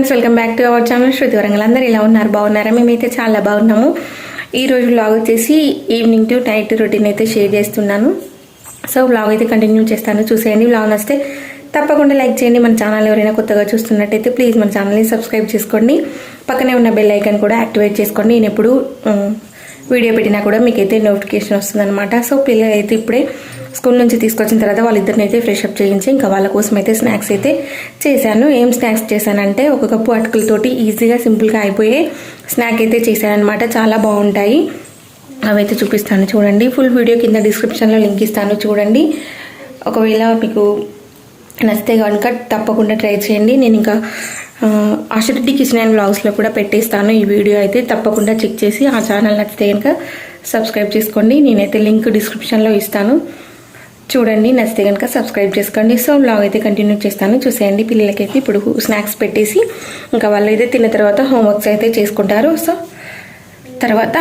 Viewers, welcome back to our channel Shruti Warangal. అందరూ ఇలా ఉన్నారు, బాగున్నారా? మేమైతే చాలా బాగున్నాము. ఈరోజు వ్లాగ్ వచ్చేసి ఈవినింగ్ టు నైట్ రొటీన్ అయితే షేర్ చేస్తున్నాను. సో వ్లాగ్ అయితే కంటిన్యూ చేస్తాను, చూసేయండి. వ్లాగ్ వస్తే తప్పకుండా లైక్ చేయండి. మన ఛానల్ ఎవరైనా కొత్తగా చూస్తున్నట్టయితే ప్లీజ్ మన ఛానల్ని సబ్స్క్రైబ్ చేసుకోండి. పక్కనే ఉన్న బెల్ ఐకాన్ కూడా యాక్టివేట్ చేసుకోండి. నేను ఎప్పుడు వీడియో పెట్టినా కూడా మీకైతే నోటిఫికేషన్ వస్తుందన్నమాట. సో పిల్లలు అయితే ఇప్పుడే స్కూల్ నుంచి తీసుకొచ్చిన తర్వాత వాళ్ళిద్దరిని అయితే ఫ్రెష్ అప్ చేయించి ఇంకా వాళ్ళ కోసం అయితే స్నాక్స్ అయితే చేశాను. ఏం స్నాక్స్ చేశానంటే ఒక కప్పు అటుకులతోటి ఈజీగా సింపుల్గా అయిపోయే స్నాక్ అయితే చేశానమాట. చాలా బాగుంటాయి, అవైతే చూపిస్తాను చూడండి. ఫుల్ వీడియో కింద డిస్క్రిప్షన్లో లింక్ ఇస్తాను చూడండి. ఒకవేళ మీకు నచ్చితే కనుక తప్పకుండా ట్రై చేయండి. నేను ఇంకా ఆశరెడ్డి కిచెన్ అండ్ వ్లాగ్స్లో కూడా పెట్టేస్తాను ఈ వీడియో అయితే. తప్పకుండా చెక్ చేసి ఆ ఛానల్ నచ్చితే కనుక సబ్స్క్రైబ్ చేసుకోండి. నేనైతే లింక్ డిస్క్రిప్షన్లో ఇస్తాను చూడండి. నచ్చితే కనుక సబ్స్క్రైబ్ చేసుకోండి. సో వ్లాగ్ అయితే కంటిన్యూ చేస్తాను, చూసేయండి. పిల్లలకైతే ఇప్పుడు స్నాక్స్ పెట్టేసి ఇంకా వాళ్ళు అయితే తిన్న తర్వాత హోంవర్క్స్ అయితే చేసుకుంటారు. సో తర్వాత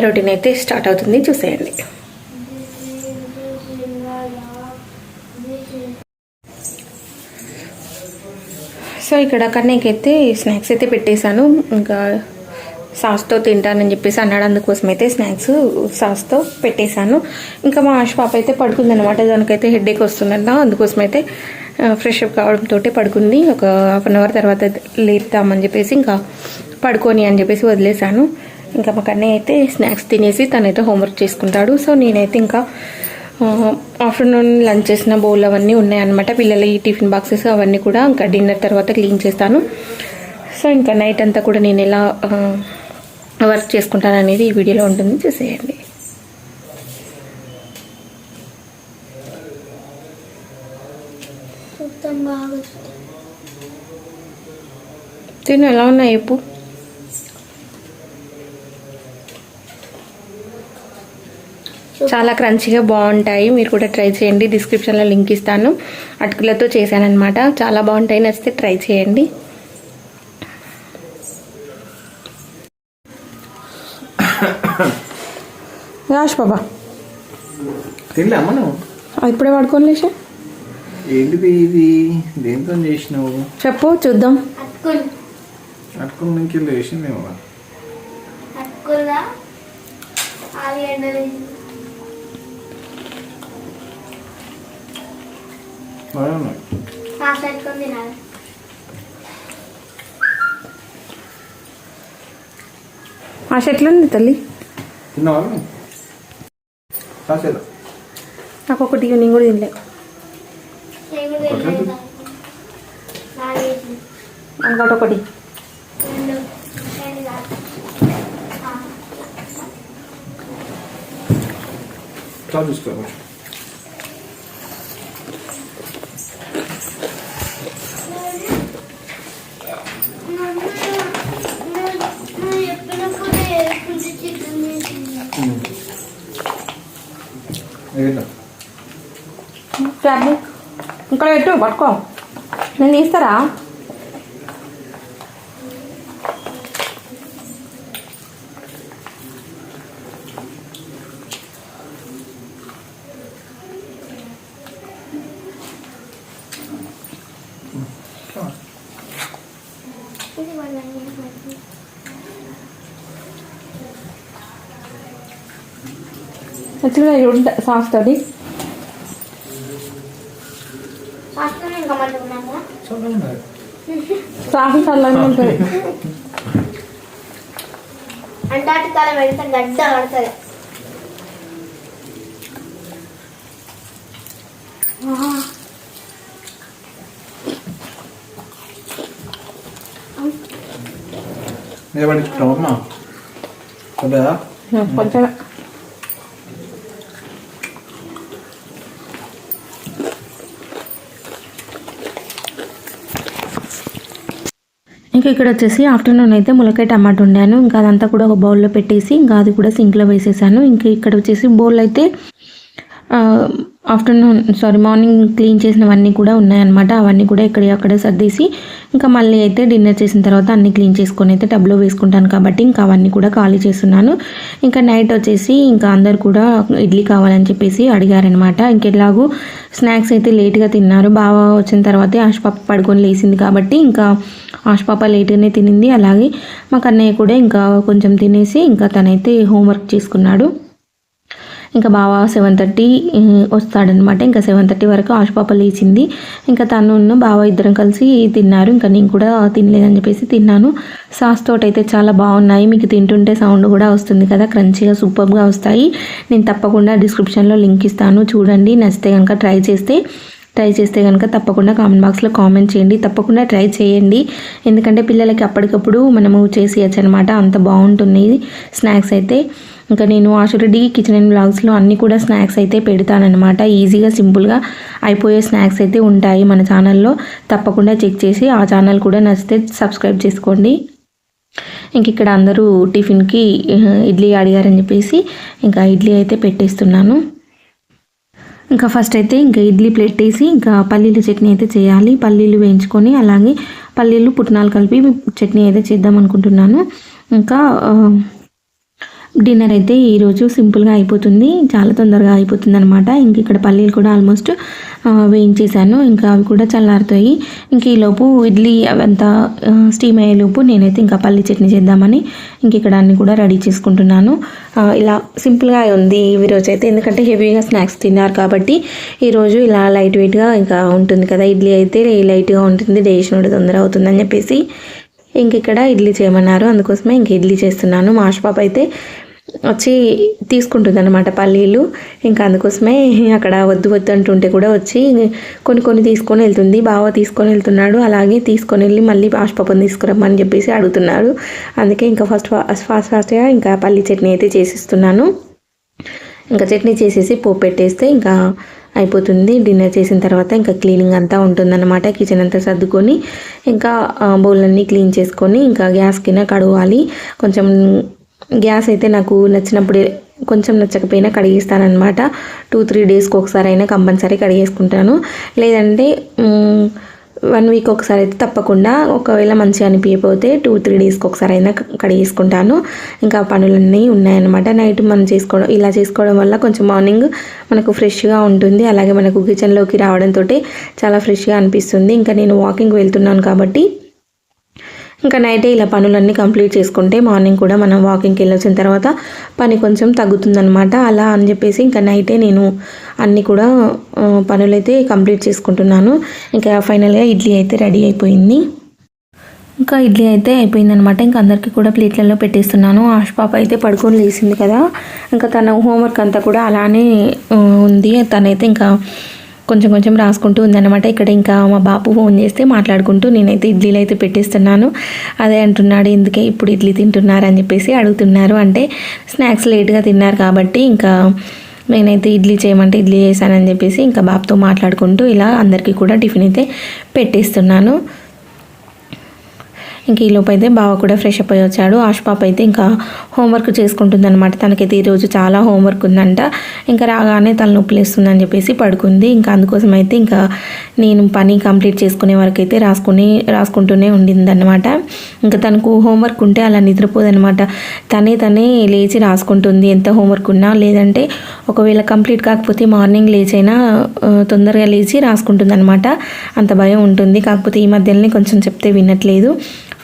రొటీన్ అయితే స్టార్ట్ అవుతుంది, చూసేయండి. సో ఇక్కడ కన్నయ్యకైతే స్నాక్స్ అయితే పెట్టేశాను. ఇంకా సాస్తో తింటానని చెప్పేసి అన్నాడు, అందుకోసం అయితే స్నాక్స్ సాస్తో పెట్టేశాను. ఇంకా మా ఆశ పాప అయితే పడుకుందనమాట. దానికైతే హెడేక్ వస్తుందంట, అందుకోసం అయితే ఫ్రెష్ అప్ కావడంతో పడుకుంది. ఒక హాఫ్ అన్ అవర్ తర్వాత లేపుతామని చెప్పేసి ఇంకా పడుకొని అని చెప్పేసి వదిలేశాను. ఇంకా మా కన్నయ్య అయితే స్నాక్స్ తినేసి తనైతే హోంవర్క్ చేసుకుంటాడు. సో నేనైతే ఇంకా ఆఫ్టర్నూన్ లంచ్ చేసిన బౌల్ అవన్నీ ఉన్నాయన్నమాట. పిల్లల ఈ టిఫిన్ బాక్సెస్ అవన్నీ కూడా ఇంకా డిన్నర్ తర్వాత క్లీన్ చేస్తాను. సో ఇంకా నైట్ అంతా కూడా నేను ఎలా వర్క్ చేసుకుంటాను అనేది ఈ వీడియోలో ఉంటుంది, చూసేయండి. తిను ఎలా ఉన్నాయి చెప్పు. చాలా క్రంచీగా బాగుంటాయి, మీరు కూడా ట్రై చేయండి. డిస్క్రిప్షన్లో లింక్ ఇస్తాను. అటుకులతో చేశానమాట, చాలా బాగుంటాయి. నచ్చితే ట్రై చేయండి. రాష్ బాబా తినలే అమ్మ నువ్వు? ఇప్పుడే పడుకోని లేచా. ఏంటిది ఇది? దేంతో చేసినావు చెప్పు చూద్దాం. అటుకులు నుంచి వేసిందేమో. ఆశ ఎట్లుంది తల్లి? తిన్నావా? నాకు ఒకటి ఈవినింగ్ కూడా తినలే. ఇంకోటి ఒకటి చూసుకో. ఫ్యాబ్రిక్ ఇంకా పెట్టు, పట్టుకో. నేను తీస్తారా? ఎట్లా సాస్ తోటి సాఫీ చల్లని ఉంటుంది. అంటాటికాలం వెళ్తే గడ్డ పడుతుంది. మీద పడించుకుంటామమ్మా కొంచెం. ఇంకా ఇక్కడ వచ్చేసి ఆఫ్టర్నూన్ అయితే ములకాయ టమాటా వండాను. ఇంకా అదంతా కూడా ఒక బౌల్లో పెట్టేసి ఇంకా అది కూడా సింక్లో వేసేసాను. ఇంకా ఇక్కడ వచ్చేసి బౌల్ అయితే మార్నింగ్ క్లీన్ చేసినవన్నీ కూడా ఉన్నాయన్నమాట. అవన్నీ కూడా అక్కడే సర్దేసి ఇంకా మళ్ళీ అయితే డిన్నర్ చేసిన తర్వాత అన్నీ క్లీన్ చేసుకొని అయితే టబ్లో వేసుకుంటాను కాబట్టి ఇంకా అవన్నీ కూడా ఖాళీ చేస్తున్నాను. ఇంకా నైట్ వచ్చేసి ఇంకా అందరు కూడా ఇడ్లీ కావాలని చెప్పేసి అడిగారనమాట. ఇంకెలాగూ స్నాక్స్ అయితే లేట్గా తిన్నారు. బావ వచ్చిన తర్వాతే ఆశపాప పడుకొని లేచింది కాబట్టి ఇంకా ఆశపాప లేట్గానే తినింది. అలాగే మా కన్నయ్య కూడా ఇంకా కొంచెం తినేసి ఇంకా తనైతే హోంవర్క్ చేసుకున్నాడు. ఇంకా బావ 7:30 వస్తాడనమాట. ఇంకా 7:30 వరకు ఆశపాప లేచింది. ఇంకా తను బావ ఇద్దరం కలిసి తిన్నారు. ఇంకా నేను కూడా తినలేదని చెప్పేసి తిన్నాను. సాస్ తోటి అయితే చాలా బాగున్నాయి. మీకు తింటుంటే సౌండ్ కూడా వస్తుంది కదా, క్రంచీగా సూపర్గా వస్తాయి. నేను తప్పకుండా డిస్క్రిప్షన్లో లింక్ ఇస్తాను, చూడండి. నచ్చితే కనుక ట్రై చేస్తే కనుక తప్పకుండా కామెంట్ బాక్స్లో కామెంట్ చేయండి. తప్పకుండా ట్రై చేయండి, ఎందుకంటే పిల్లలకి అప్పటికప్పుడు మనము చేసేయచ్చు అనమాట. అంత బాగుంటుంది స్నాక్స్ అయితే. ఇంకా నేను ఆశురెడ్డి కిచెన్ అండ్ బ్లాగ్స్లో అన్నీ కూడా స్నాక్స్ అయితే పెడతానమాట. ఈజీగా సింపుల్గా అయిపోయే స్నాక్స్ అయితే ఉంటాయి మన ఛానల్లో. తప్పకుండా చెక్ చేసి ఆ ఛానల్ కూడా నచ్చితే సబ్స్క్రైబ్ చేసుకోండి. ఇంక ఇక్కడ అందరూ టిఫిన్కి ఇడ్లీ అడిగారని చెప్పేసి ఇంకా ఇడ్లీ అయితే పెట్టేస్తున్నాను. ఇంకా ఫస్ట్ అయితే ఇంకా ఇడ్లీ ప్లేట్ వేసి ఇంకా పల్లీల చట్నీ అయితే చేయాలి. పల్లీలు వేయించుకొని అలాగే పల్లీలు పుట్నాలు కలిపి చట్నీ అయితే చేద్దాం అనుకుంటున్నాను. ఇంకా డిన్నర్ అయితే ఈరోజు సింపుల్గా అయిపోతుంది, చాలా తొందరగా అయిపోతుంది అనమాట. ఇంక ఇక్కడ పల్లీలు కూడా ఆల్మోస్ట్ వేయించేసాను. ఇంకా అవి కూడా చల్లారుతాయి. ఇంక ఈలోపు ఇడ్లీ అవంతా స్టీమ్ అయ్యేలోపు నేనైతే ఇంకా పల్లీ చట్నీ చేద్దామని ఇంక ఇక్కడ అన్నీ కూడా రెడీ చేసుకుంటున్నాను. ఇలా సింపుల్గా ఉంది ఈరోజు అయితే, ఎందుకంటే హెవీగా స్నాక్స్ తిన్నారు కాబట్టి ఈరోజు ఇలా లైట్ వెయిట్గా ఇంకా ఉంటుంది కదా. ఇడ్లీ అయితే లైట్గా ఉంటుంది, డైజెషన్ కూడా తొందర అవుతుందని చెప్పేసి ఇంక ఇక్కడ ఇడ్లీ చేయమన్నారు, అందుకోసమే ఇంక ఇడ్లీ చేస్తున్నాను. మా ఆశపాప అయితే వచ్చి తీసుకుంటుంది అనమాట పల్లీలు. ఇంకా అందుకోసమే అక్కడ వద్దు అంటుంటే కూడా వచ్చి కొన్ని తీసుకొని వెళ్తుంది. బావ తీసుకొని వెళ్తున్నాడు, అలాగే తీసుకొని వెళ్ళి మళ్ళీ ఆశపాపని తీసుకురమ్మని చెప్పేసి అడుగుతున్నాడు. అందుకే ఇంకా ఫాస్ట్గా ఇంకా పల్లీ చట్నీ అయితే చేసిస్తున్నాను. ఇంకా చట్నీ చేసేసి పోపు పెట్టేస్తే ఇంకా అయిపోతుంది. డిన్నర్ చేసిన తర్వాత ఇంకా క్లీనింగ్ అంతా ఉంటుందన్నమాట. కిచెన్ అంతా సర్దుకొని ఇంకా బౌలన్నీ క్లీన్ చేసుకొని ఇంకా గ్యాస్ కింద కడగాలి. కొంచెం గ్యాస్ అయితే నాకు నచ్చినప్పుడే, కొంచెం నచ్చకపోయినా కడిగేస్తానమాట. 2-3 డేస్కి ఒకసారి అయినా కంపల్సరీ కడిగేసుకుంటాను. లేదంటే 1 వీక్ ఒకసారి అయితే తప్పకుండా, ఒకవేళ మంచిగా అనిపించకపోతే 2-3 డేస్కి ఒకసారి అయినా కడిగేసుకుంటాను. ఇంకా పనులన్నీ ఉన్నాయన్నమాట. నైట్ మనం ఇలా చేసుకోవడం వల్ల కొంచెం మార్నింగ్ మనకు ఫ్రెష్గా ఉంటుంది. అలాగే మనకు కిచెన్లోకి రావడంతో చాలా ఫ్రెష్గా అనిపిస్తుంది. ఇంకా నేను వాకింగ్ వెళ్తున్నాను కాబట్టి ఇంకా నైటే ఇలా పనులన్నీ కంప్లీట్ చేసుకుంటే మార్నింగ్ కూడా మనం వాకింగ్కి వెళ్ళొచ్చిన తర్వాత పని కొంచెం తగ్గుతుందనమాట. అలా అని చెప్పేసి ఇంకా నైటే నేను అన్నీ కూడా పనులైతే కంప్లీట్ చేసుకుంటున్నాను. ఇంకా ఫైనల్గా ఇడ్లీ అయితే రెడీ అయిపోయింది. ఇంకా ఇడ్లీ అయితే అయిపోయిందనమాట. ఇంకా అందరికీ కూడా ప్లేట్లలో పెట్టేస్తున్నాను. ఆశపాప అయితే పడుకొని లేచింది కదా, ఇంకా తన హోంవర్క్ అంతా కూడా అలానే ఉంది. తనైతే ఇంకా కొంచెం రాసుకుంటూ ఉందన్నమాట. ఇక్కడ ఇంకా మా బాపు ఫోన్ చేస్తే మాట్లాడుకుంటూ నేనైతే ఇడ్లీలు అయితే పెట్టేస్తున్నాను. అదే అంటున్నాడు, ఎందుకే ఇప్పుడు ఇడ్లీ తింటున్నారు అని చెప్పేసి అడుగుతున్నారు. అంటే స్నాక్స్ లేట్గా తిన్నారు కాబట్టి ఇంకా నేనైతే ఇడ్లీ చేయమంటే ఇడ్లీ చేశానని చెప్పేసి ఇంకా బాపుతో మాట్లాడుకుంటూ ఇలా అందరికీ కూడా టిఫిన్ అయితే పెట్టేస్తున్నాను. ఇంక ఈలోపు అయితే బావ కూడా ఫ్రెష్ అప్ అయ్యి వచ్చాడు. ఆశపాప అయితే ఇంకా హోంవర్క్ చేసుకుంటుందన్నమాట. తనకైతే ఈరోజు చాలా హోంవర్క్ ఉందంట. ఇంకా రాగానే తలనొప్పి లేస్తుందని చెప్పేసి పడుకుంది. ఇంకా అందుకోసం అయితే ఇంకా నేను పని కంప్లీట్ చేసుకునే వరకు అయితే రాసుకుంటూనే ఉండిందన్నమాట. ఇంకా తనకు హోంవర్క్ ఉంటే అలా నిద్రపోదనమాట. తనే లేచి రాసుకుంటుంది ఎంత హోంవర్క్ ఉన్నా. లేదంటే ఒకవేళ కంప్లీట్ కాకపోతే మార్నింగ్ లేచైనా తొందరగా లేచి రాసుకుంటుంది అనమాట. అంత భయం ఉంటుంది. కాకపోతే ఈ మధ్యలోనే కొంచెం చెప్తే వినట్లేదు.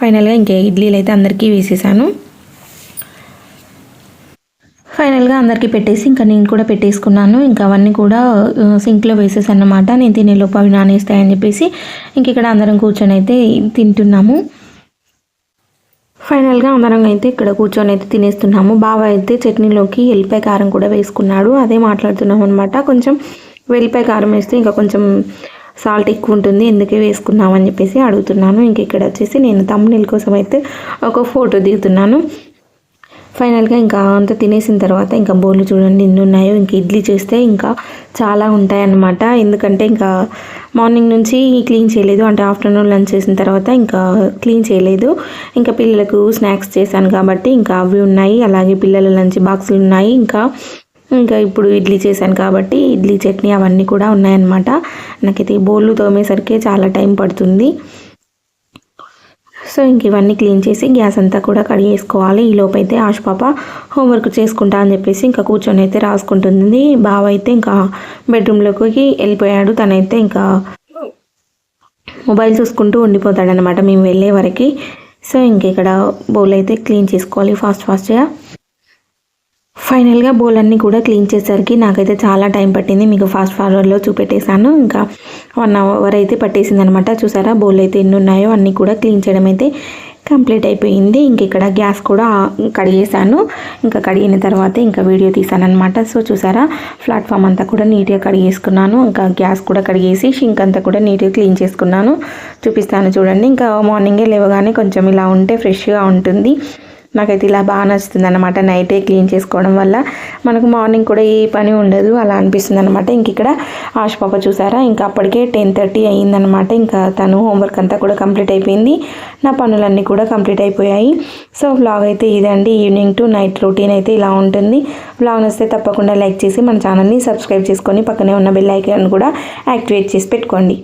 ఫైనల్గా ఇంకా ఇడ్లీలు అయితే అందరికీ వేసేసాను. ఫైనల్గా అందరికీ పెట్టేసి ఇంకా నేను కూడా పెట్టేసుకున్నాను. ఇంకా అవన్నీ కూడా సింక్లో వేసేసాను అన్నమాట. నేను తినేలోపు అవి నానేస్తాయని చెప్పేసి ఇంక ఇక్కడ అందరం కూర్చొని అయితే తింటున్నాము. ఫైనల్గా అందరం అయితే ఇక్కడ కూర్చొని అయితే తినేస్తున్నాము. బావ అయితే చట్నీలోకి ఎల్లిపాయ కారం కూడా వేసుకున్నాడు. అదే మాట్లాడుతున్నాం అనమాట. కొంచెం వెల్లిపాయ కారం వేస్తే ఇంకా కొంచెం సాల్ట్ ఎక్కువ ఉంటుంది, ఎందుకే వేసుకున్నామని చెప్పేసి అడుగుతున్నాను. ఇంక ఇక్కడ వచ్చేసి నేను థంబ్నెయిల్ కోసం అయితే ఒక ఫోటో దిగుతున్నాను. ఫైనల్గా ఇంకా అంతా తినేసిన తర్వాత ఇంకా బౌల్ చూడండి ఎన్ని ఉన్నాయో. ఇంక ఇడ్లీ చేస్తే ఇంకా చాలా ఉంటాయన్నమాట. ఎందుకంటే ఇంకా మార్నింగ్ నుంచి క్లీన్ చేయలేదు, అంటే ఆఫ్టర్నూన్ లంచ్ చేసిన తర్వాత ఇంకా క్లీన్ చేయలేదు. ఇంకా పిల్లలకు స్నాక్స్ చేశాను కాబట్టి ఇంకా అవి ఉన్నాయి. అలాగే పిల్లల లంచ్ బాక్సులు ఉన్నాయి. ఇంకా ఇంకా ఇప్పుడు ఇడ్లీ చేశాను కాబట్టి ఇడ్లీ చట్నీ అవన్నీ కూడా ఉన్నాయన్నమాట. నాకైతే ఈ బౌళ్ళు తోమేసరికి చాలా టైం పడుతుంది. సో ఇంక ఇవన్నీ క్లీన్ చేసి గ్యాస్ అంతా కూడా కడిగేసుకోవాలి. ఈ లోపైతే ఆశ పాప హోంవర్క్ చేసుకుంటా అని చెప్పేసి ఇంకా కూర్చొని అయితే రాసుకుంటుంది. బావ అయితే ఇంకా బెడ్రూమ్లోకి వెళ్ళిపోయాడు. తనైతే ఇంకా మొబైల్ చూసుకుంటూ ఉండిపోతాడనమాట మేము వెళ్ళే వరకు. సో ఇంక ఇక్కడ బౌల్ అయితే క్లీన్ చేసుకోవాలి ఫాస్ట్గా. ఫైనల్గా బౌల్ అన్నీ కూడా క్లీన్ చేసేసరికి నాకైతే చాలా టైం పట్టింది. మీకు ఫాస్ట్ ఫార్వర్డ్లో చూపెట్టేశాను. ఇంకా 1 అవర్ అయితే పట్టేసింది అనమాట. చూసారా బౌల్ అయితే ఎన్ని ఉన్నాయో అన్నీ కూడా క్లీన్ చేయడం అయితే కంప్లీట్ అయిపోయింది. ఇంక ఇక్కడ గ్యాస్ కూడా కడిగేసాను. ఇంకా కడిగిన తర్వాత ఇంకా వీడియో తీసాను అనమాట. సో చూసారా ప్లాట్ఫామ్ అంతా కూడా నీట్గా కడిగేసుకున్నాను. ఇంకా గ్యాస్ కూడా కడిగేసి షింక్ అంతా కూడా నీట్గా క్లీన్ చేసుకున్నాను. చూపిస్తాను చూడండి. ఇంకా మార్నింగే లేవగానే కొంచెం ఇలా ఉంటే ఫ్రెష్గా ఉంటుంది. నాకైతే ఇలా బాగా నచ్చుతుంది అనమాట. నైటే క్లీన్ చేసుకోవడం వల్ల మనకు మార్నింగ్ కూడా ఏ పని ఉండదు, అలా అనిపిస్తుంది అనమాట. ఇంక ఇక్కడ ఆశ పాప చూసారా ఇంకా అప్పటికే 10:30 అయ్యిందనమాట. ఇంకా తను హోంవర్క్ అంతా కూడా కంప్లీట్ అయిపోయింది. నా పనులన్నీ కూడా కంప్లీట్ అయిపోయాయి. సో వ్లాగ్ అయితే ఇదండి. ఈవినింగ్ టు నైట్ రొటీన్ అయితే ఇలా ఉంటుంది. వ్లాగ్ నచ్చితే తప్పకుండా లైక్ చేసి మన ఛానల్ని సబ్స్క్రైబ్ చేసుకొని పక్కనే ఉన్న బెల్ ఐకాన్ కూడా యాక్టివేట్ చేసి పెట్టుకోండి.